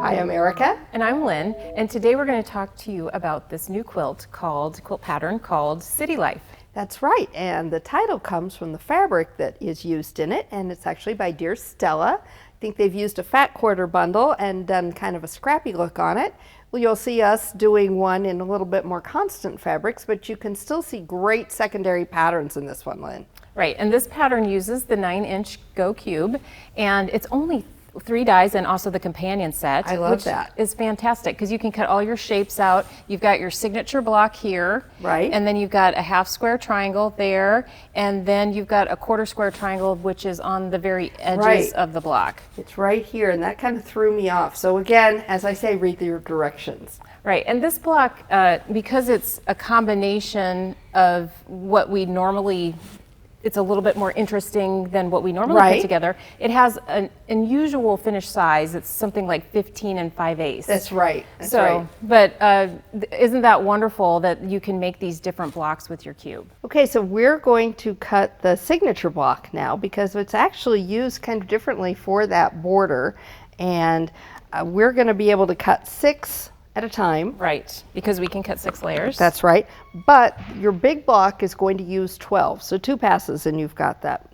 Hi, I'm Erica. And I'm Lynn, and today we're going to talk to you about this new quilt pattern called City Life. That's right, and the title comes from the fabric that is used in it, and it's actually by Dear Stella. I think they've used a fat quarter bundle and done kind of a scrappy look on it. Well, you'll see us doing one in a little bit more constant fabrics, but you can still see great secondary patterns in this one, Lynn. Right, and this pattern uses the 9-inch Qube, and it's only 3 dies and also the companion set. I love that. Is fantastic because you can cut all your shapes out. You've got your signature block here, right, and then you've got a half square triangle there, and then you've got a quarter square triangle which is on the very edges of the block. It's right here, and that kind of threw me off. So again, as I say, read your directions. Right, and this block, because it's a combination of what we normally, it's a little bit more interesting than what we normally put together. It has an unusual finish size. It's something like 15 5/8. That's right. That's so, right. But isn't that wonderful that you can make these different blocks with your Qube? Okay, so we're going to cut the signature block now because it's actually used kind of differently for that border, and we're going to be able to cut 6 at a time. Right, because we can cut 6 layers. That's right, but your big block is going to use 12, so 2 passes and you've got that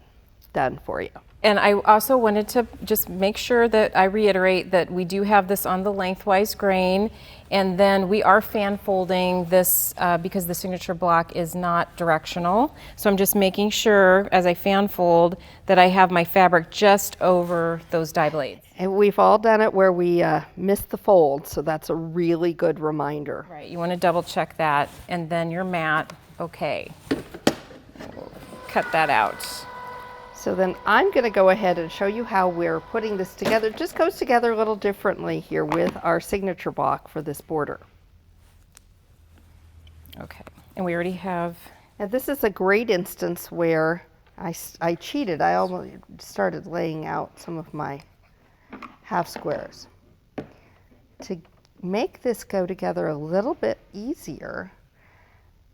done for you. And I also wanted to just make sure that I reiterate that we do have this on the lengthwise grain, and then we are fan folding this because the signature block is not directional. So I'm just making sure as I fan fold that I have my fabric just over those die blades. And we've all done it where we missed the fold, so that's a really good reminder. Right, you want to double check that, and then your mat, okay. We'll cut that out. So then I'm going to go ahead and show you how we're putting this together. It just goes together a little differently here with our signature block for this border. Okay, and we already have... Now this is a great instance where I cheated. I almost started laying out some of my half squares. To make this go together a little bit easier,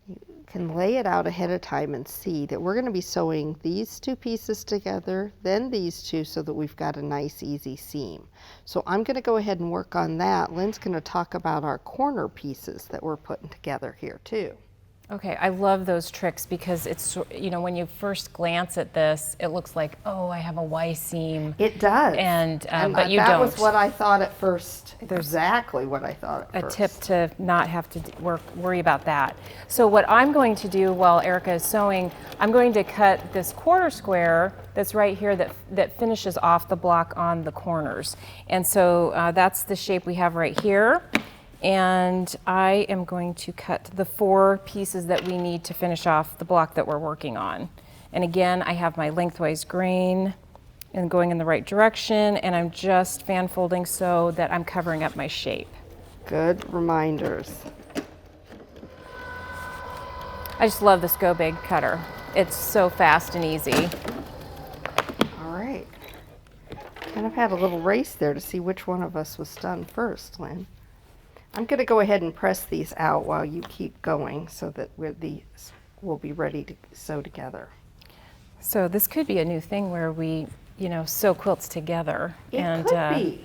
you can lay it out ahead of time and see that we're going to be sewing these 2 pieces together, then these 2, so that we've got a nice easy seam. So I'm going to go ahead and work on that. Lynn's going to talk about our corner pieces that we're putting together here too. Okay, I love those tricks because it's, you know, when you first glance at this, it looks like, oh, I have a Y seam. It does. And but you that don't. That was what I thought at first. Exactly what I thought at first. A tip to not have to worry about that. So what I'm going to do while Erica is sewing, I'm going to cut this quarter square that's right here that finishes off the block on the corners. And so that's the shape we have right here. And I am going to cut the 4 pieces that we need to finish off the block that we're working on. And again, I have my lengthwise grain and going in the right direction, and I'm just fan folding so that I'm covering up my shape. Good reminders. I just love this Go Big cutter. It's so fast and easy. All right. Kind of had a little race there to see which one of us was done first, Lynn. I'm going to go ahead and press these out while you keep going so that these will be ready to sew together. So this could be a new thing where we, you know, sew quilts together. It could be.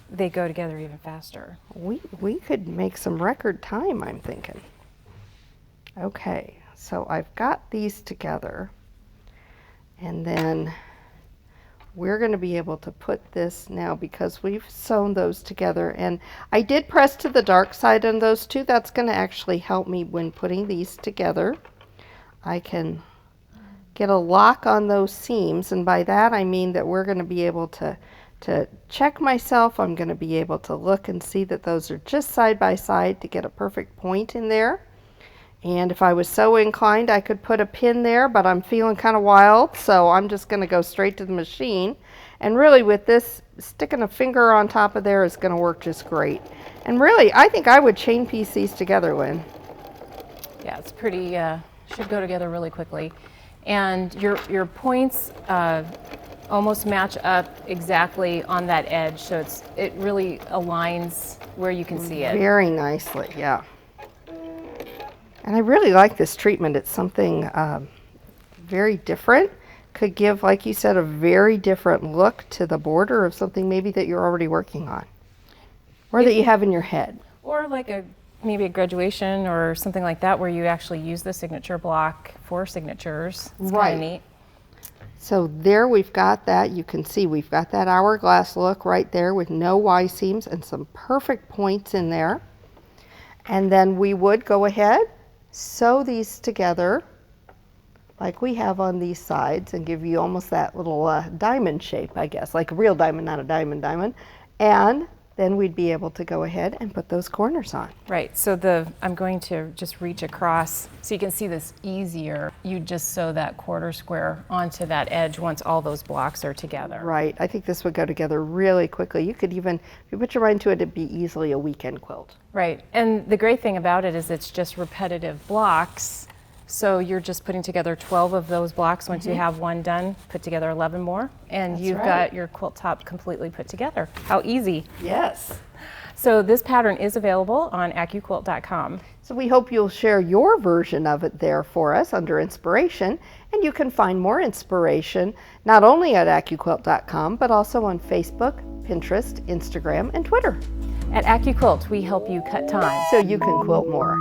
They go together even faster. We could make some record time, I'm thinking. Okay, so I've got these together, and then we're going to be able to put this now because we've sewn those together, and I did press to the dark side on those 2. That's going to actually help me when putting these together. I can get a lock on those seams, and by that I mean that we're going to be able to check myself. I'm going to be able to look and see that those are just side by side to get a perfect point in there. And if I was so inclined, I could put a pin there, but I'm feeling kind of wild, so I'm just going to go straight to the machine. And really with this, sticking a finger on top of there is going to work just great. And really, I think I would chain piece these together, Lynn. Yeah, it's pretty, should go together really quickly. And your points almost match up exactly on that edge, so it really aligns where you can see it. Very nicely, yeah. And I really like this treatment. It's something very different. could give, like you said, a very different look to the border of something maybe that you're already working on or that you have in your head. Or like maybe a graduation or something like that where you actually use the signature block for signatures. It's Right. kind of neat. So there we've got that. You can see we've got that hourglass look right there with no Y seams and some perfect points in there. And then we would go ahead, sew these together like we have on these sides and give you almost that little diamond shape, I guess, like a real diamond, not a diamond. And then we'd be able to go ahead and put those corners on. Right, so I'm going to just reach across so you can see this easier. You just sew that quarter square onto that edge once all those blocks are together. Right, I think this would go together really quickly. You could even, if you put your mind to it, it'd be easily a weekend quilt. Right, and the great thing about it is it's just repetitive blocks. So you're just putting together 12 of those blocks. Once you have one done, put together 11 more, and you've got your quilt top completely put together. How easy. Yes. So this pattern is available on AccuQuilt.com. So we hope you'll share your version of it there for us under inspiration, and you can find more inspiration not only at AccuQuilt.com, but also on Facebook, Pinterest, Instagram, and Twitter. At AccuQuilt, we help you cut time So you can quilt more.